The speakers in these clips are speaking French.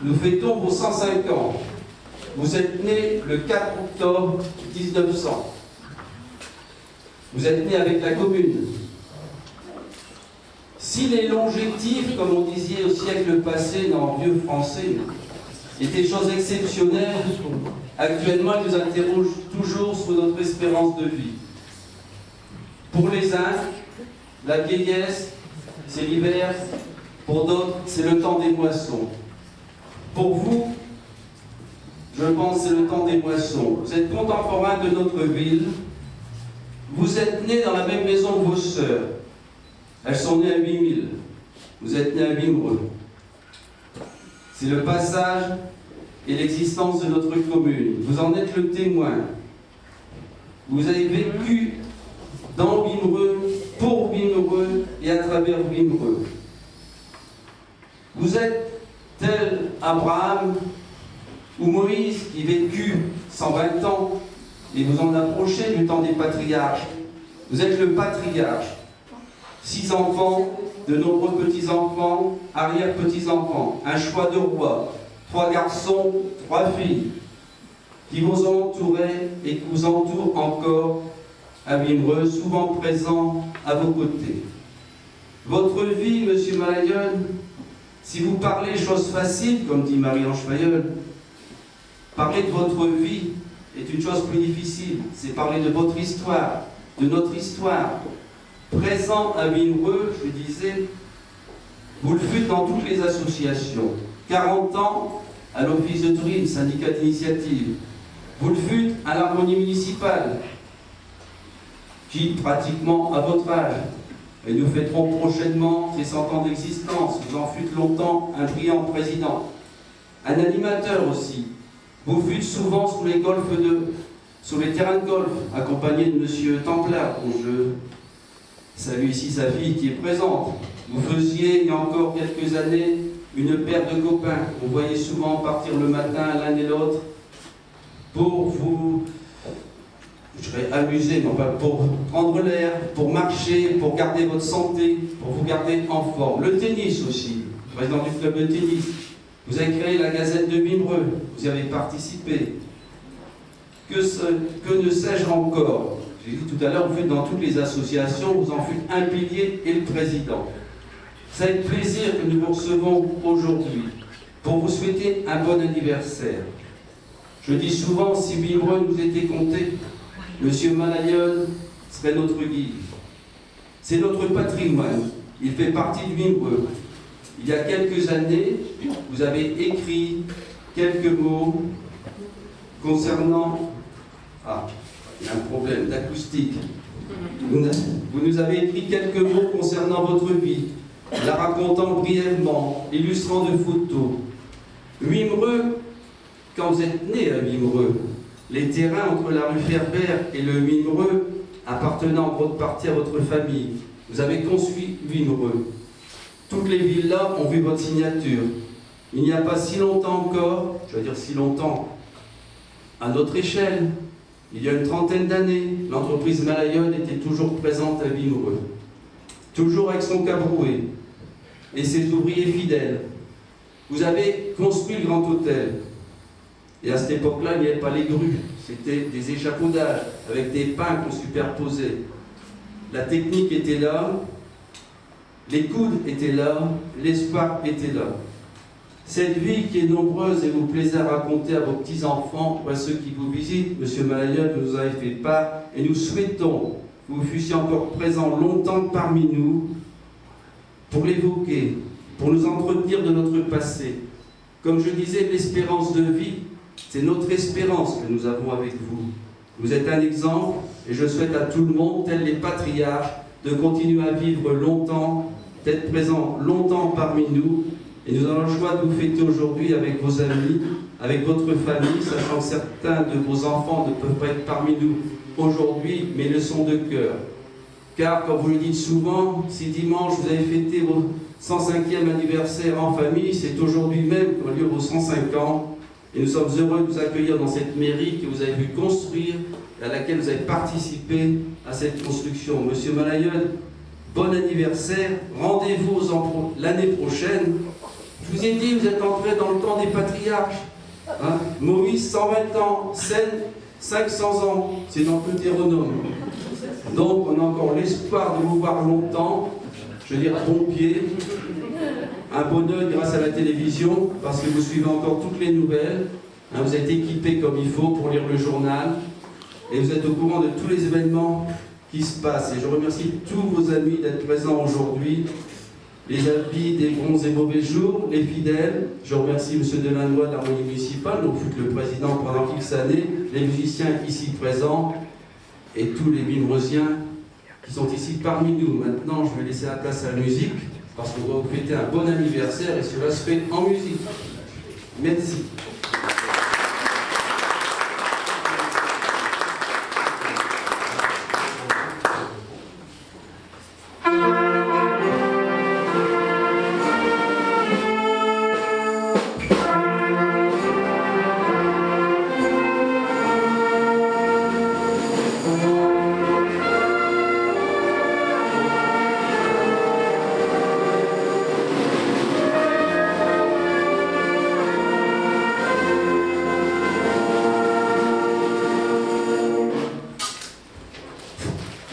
nous fêtons vos 105 ans. Vous êtes né le 4 octobre 1900. Vous êtes né avec la Commune. Si les longétifs, comme on disait au siècle passé dans le vieux français, étaient choses exceptionnelles, actuellement ils nous interrogent toujours sur notre espérance de vie. Pour les uns, la vieillesse, c'est l'hiver, pour d'autres, c'est le temps des moissons. Pour vous, je pense que c'est le temps des moissons. Vous êtes contemporains de notre ville. Vous êtes nés dans la même maison que vos sœurs. Elles sont nées à 8000. Vous êtes nés à Wimereux. C'est le passage et l'existence de notre commune. Vous en êtes le témoin. Vous avez vécu dans Wimereux, pour Wimereux et à travers Wimereux. Vous êtes tel Abraham ou Moïse qui vécut 120 ans et vous en approchez du temps des patriarches. Vous êtes le patriarche. 6 enfants, de nombreux petits-enfants, arrière-petits-enfants, un choix de roi, 3 garçons, 3 filles, qui vous ont entouré et qui vous entourent encore à Wimereux, souvent présents à vos côtés. Votre vie, Monsieur Malayon, si vous parlez choses faciles, comme dit Marie-Ange Fayeul, parler de votre vie est une chose plus difficile. C'est parler de votre histoire, de notre histoire. Présent à Wimereux, je disais, vous le fûtes dans toutes les associations. 40 ans à l'Office de tourisme, syndicat d'initiative. Vous le fûtes à l'harmonie municipale, qui, pratiquement à votre âge, et nous fêterons prochainement ses 100 ans d'existence. Vous en fûtes longtemps un brillant président. Un animateur aussi. Vous fûtes souvent sur les terrains de golf, accompagné de M. Templar, dont je salue ici sa fille qui est présente. Vous faisiez, il y a encore quelques années, une paire de copains. On voyait souvent partir le matin l'un et l'autre pour vous, je serais amusé, non pas pour prendre l'air, pour marcher, pour garder votre santé, pour vous garder en forme. Le tennis aussi, président du club de tennis. Vous avez créé la Gazette de Wimereux, vous y avez participé. Que ne sais-je encore? J'ai dit tout à l'heure, vous faites dans toutes les associations, vous en faites un pilier et le président. C'est avec plaisir que nous vous recevons aujourd'hui pour vous souhaiter un bon anniversaire. Je dis souvent, si Wimereux nous était compté, Monsieur Malayon serait notre guide. C'est notre patrimoine, il fait partie de Wimereux. Il y a quelques années, vous avez écrit quelques mots concernant... Ah, il y a un problème d'acoustique. Vous nous avez écrit quelques mots concernant votre vie, la racontant brièvement, illustrant de photos. Wimereux, quand vous êtes né à Wimereux, les terrains entre la rue Ferber et le Wimereux appartenant en grande partie à votre famille. Vous avez construit Wimereux. Toutes les villas ont vu votre signature. Il n'y a pas si longtemps encore, je veux dire si longtemps, à notre échelle, il y a une trentaine d'années, l'entreprise Malayon était toujours présente à Wimereux. Toujours avec son cabrouet et ses ouvriers fidèles. Vous avez construit le Grand Hôtel. Et à cette époque-là, il n'y avait pas les grues. C'était des échafaudages avec des pins qu'on superposait. La technique était là. Les coudes étaient là, l'espoir était là. Cette vie qui est nombreuse et vous plaisez à raconter à vos petits-enfants ou à ceux qui vous visitent, M. Malayon nous a fait part et nous souhaitons que vous fussiez encore présent longtemps parmi nous pour l'évoquer, pour nous entretenir de notre passé. Comme je disais, l'espérance de vie, c'est notre espérance que nous avons avec vous. Vous êtes un exemple et je souhaite à tout le monde, tels les patriarches, de continuer à vivre longtemps, d'être présent longtemps parmi nous. Et nous avons le choix de vous fêter aujourd'hui avec vos amis, avec votre famille, sachant que certains de vos enfants ne peuvent pas être parmi nous aujourd'hui, mais le sont de cœur. Car, comme vous le dites souvent, si dimanche vous avez fêté votre 105e anniversaire en famille, c'est aujourd'hui même qu'ont lieu vos 105 ans. Et nous sommes heureux de vous accueillir dans cette mairie que vous avez vu construire, à laquelle vous avez participé à cette construction. Monsieur Malayon, bon anniversaire, rendez-vous l'année prochaine Je vous ai dit, vous êtes entrés dans le temps des patriarches. Hein? Moïse, 120 ans. Sène, 500 ans. C'est dans le Deutéronome. Donc, on a encore l'espoir de vous voir longtemps. Je veux dire, bon pied. Un bon œil grâce à la télévision, parce que vous suivez encore toutes les nouvelles. Hein, vous êtes équipés comme il faut pour lire le journal. Et vous êtes au courant de tous les événements qui se passent. Et je remercie tous vos amis d'être présents aujourd'hui. Les amis des bons et mauvais jours, les fidèles. Je remercie M. Delannoy de l'Harmonie municipale, dont fut le président pendant X années, les musiciens ici présents et tous les Vimrosiens qui sont ici parmi nous. Maintenant, je vais laisser la place à la musique parce qu'on va vous fêter un bon anniversaire et cela se fait en musique. Merci.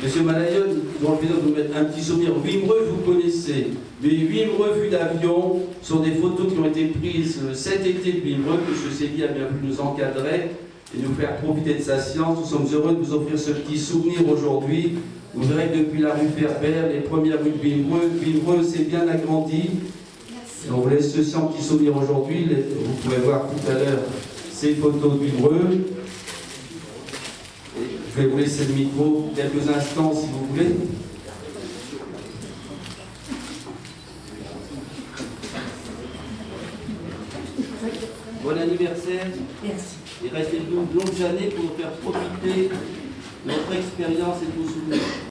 Monsieur Malayon, dans le plaisir de vous mettre un petit souvenir. Wimereux, vous connaissez. Mais Wimereux vue d'avion sont des photos qui ont été prises cet été de Wimereux, que M. Séville a bien pu nous encadrer et nous faire profiter de sa science. Nous sommes heureux de vous offrir ce petit souvenir aujourd'hui. Vous verrez que depuis la rue Ferber, les premières rues de Wimereux s'est bien agrandi. Et on vous laisse ceci en petit souvenir aujourd'hui. Vous pouvez voir tout à l'heure ces photos de Wimereux. Je vais vous laisser le micro quelques instants si vous voulez. Bon anniversaire. Merci. Et restez de longues années pour nous faire profiter de notre expérience et de vos souvenirs.